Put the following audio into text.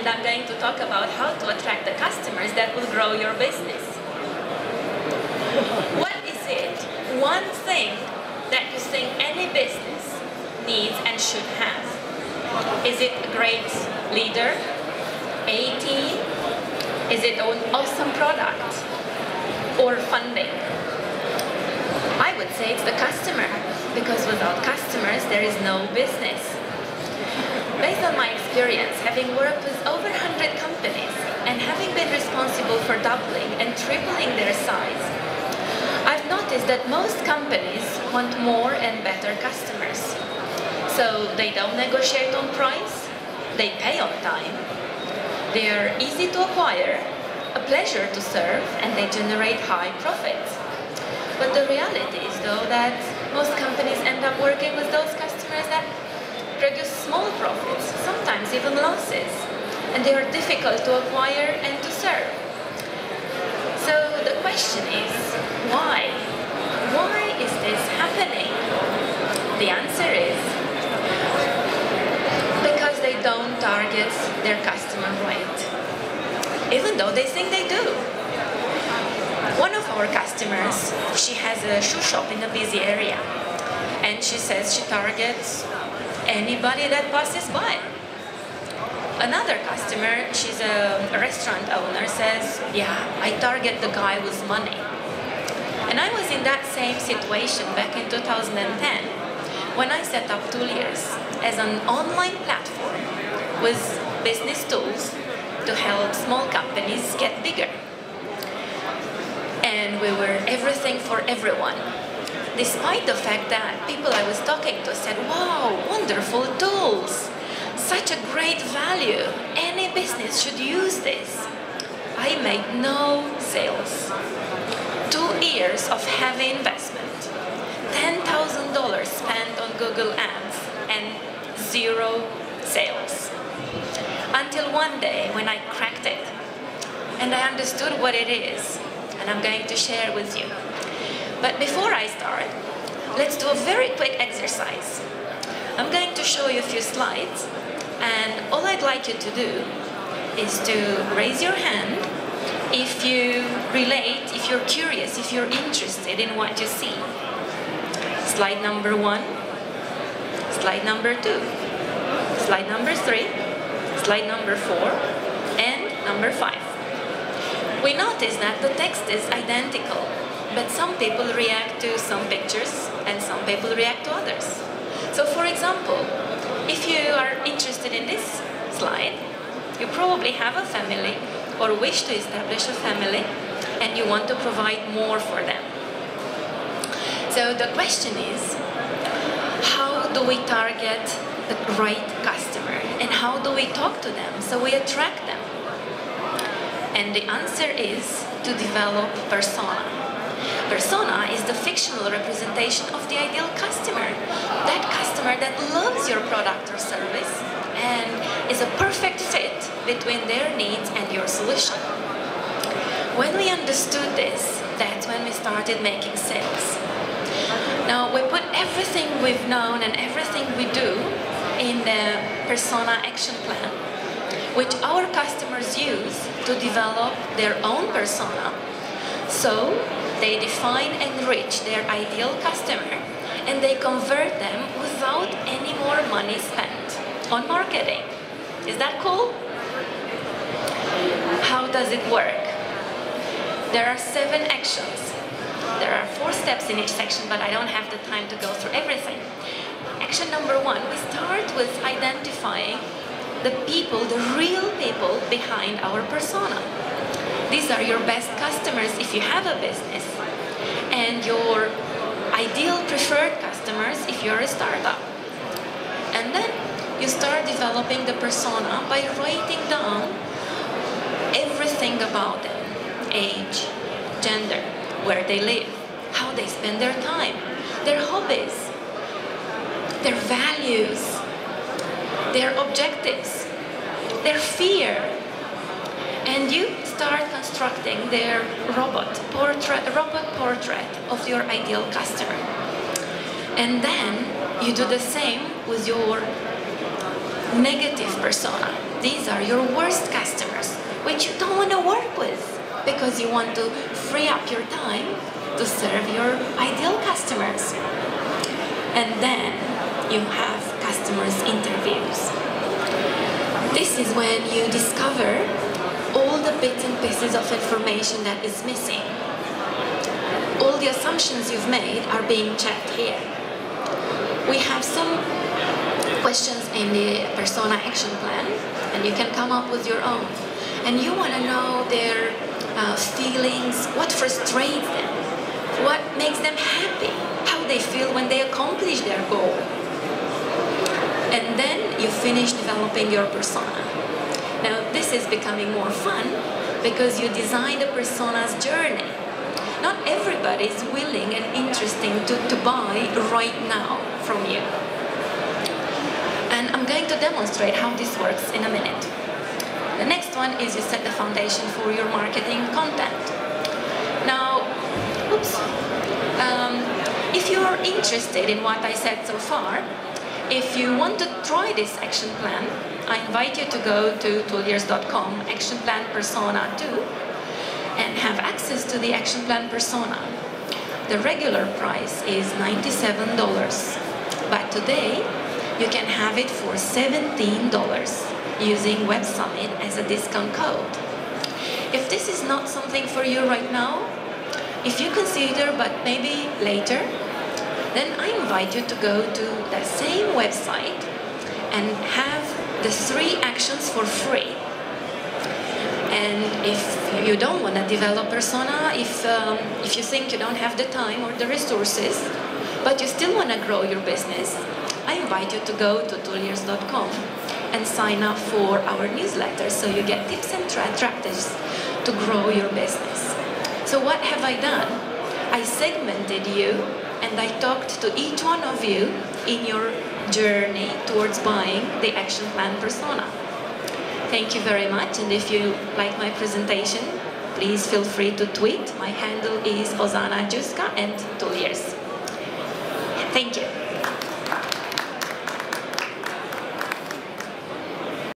and I'm going to talk about how to attract the customers that will grow your business. What is it, one thing that you think any business needs and should have? Is it a great leader? A team? Is it an awesome product? Or funding? I would say it's the customer, because without customers there is no business. Based on my experience, having worked with over 100 companies and having been responsible for doubling and tripling their size, I've noticed that most companies want more and better customers. So they don't negotiate on price, they pay on time, they are easy to acquire, a pleasure to serve, and they generate high profits. But the reality is, though, that most companies end up working with those customers that produce small profits, sometimes even losses, and they are difficult to acquire and to serve. So the question is, why? Why is this happening? The answer is because they don't target their customer right, even though they think they do. One of our customers, she has a shoe shop in a busy area, and she says she targets anybody that passes by. Another customer, she's a restaurant owner, says, yeah, I target the guy with money. And I was in that same situation back in 2010 when I set up Tooliers as an online platform with business tools to help small companies get bigger. And we were everything for everyone, despite the fact that people I was talking to said, wow, wonderful tools, such a great value, any business should use this. I made no sales. 2 years of heavy investment, $10,000 spent on Google Ads, and 0 sales. Until one day when I cracked it, and I understood what it is, and I'm going to share with you. But before I start, let's do a very quick exercise. I'm going to show you a few slides, and all I'd like you to do is to raise your hand if you relate, if you're curious, if you're interested in what you see. Slide number 1, slide number 2, slide number 3, slide number 4, and number 5. We notice that the text is identical, but some people react to some pictures and some people react to others. So for example, if you are interested in this slide, you probably have a family or wish to establish a family and you want to provide more for them. So the question is, how do we target the right customer and how do we talk to them so we attract them? And the answer is to develop persona. Persona is the fictional representation of the ideal customer. That customer that loves your product or service and is a perfect fit between their needs and your solution. When we understood this, that's when we started making sales. Now, we put everything we've known and everything we do in the persona action plan, which our customers use to develop their own persona. So they define and reach their ideal customer and they convert them without any more money spent on marketing. Is that cool? How does it work? There are 7 actions. There are 4 steps in each section, but I don't have the time to go through everything. Action number 1, we start with identifying the people, the real people behind our persona. These are your best customers if you have a business, and your ideal preferred customers if you're a startup. And then you start developing the persona by writing down everything about them: age, gender, where they live, how they spend their time, their hobbies, their values, their objectives, their fear. And you start constructing their robot portrait of your ideal customer. And then you do the same with your negative persona. These are your worst customers, which you don't want to work with because you want to free up your time to serve your ideal customers. And then you have customers interviews. This is when you discover all the bits and pieces of information that is missing. All the assumptions you've made are being checked here. We have some questions in the persona action plan, and you can come up with your own. And you want to know their feelings, what frustrates them, what makes them happy, how they feel when they accomplish their goal. And then you finish developing your persona. Now this is becoming more fun because you design the persona's journey. Not everybody is willing and interesting to buy right now from you. And I'm going to demonstrate how this works in a minute. The next one is you set the foundation for your marketing content. Now, if you are interested in what I said so far, if you want to try this action plan, I invite you to go to toolyears.com, Action Plan Persona 2, and have access to the Action Plan Persona. The regular price is $97, but today you can have it for $17 using Web Summit as a discount code. If this is not something for you right now, if you consider but maybe later, then I invite you to go to the same website and have the 3 actions for free. And if you don't want to develop persona, if you think you don't have the time or the resources, but you still want to grow your business, I invite you to go to toolyears.com and sign up for our newsletter so you get tips and strategies to grow your business. So what have I done? I segmented you and I talked to each one of you in your journey towards buying the action plan persona. Thank you very much, and if you like my presentation, please feel free to tweet. My handle is Ozana Juska and Toolyears. Thank you.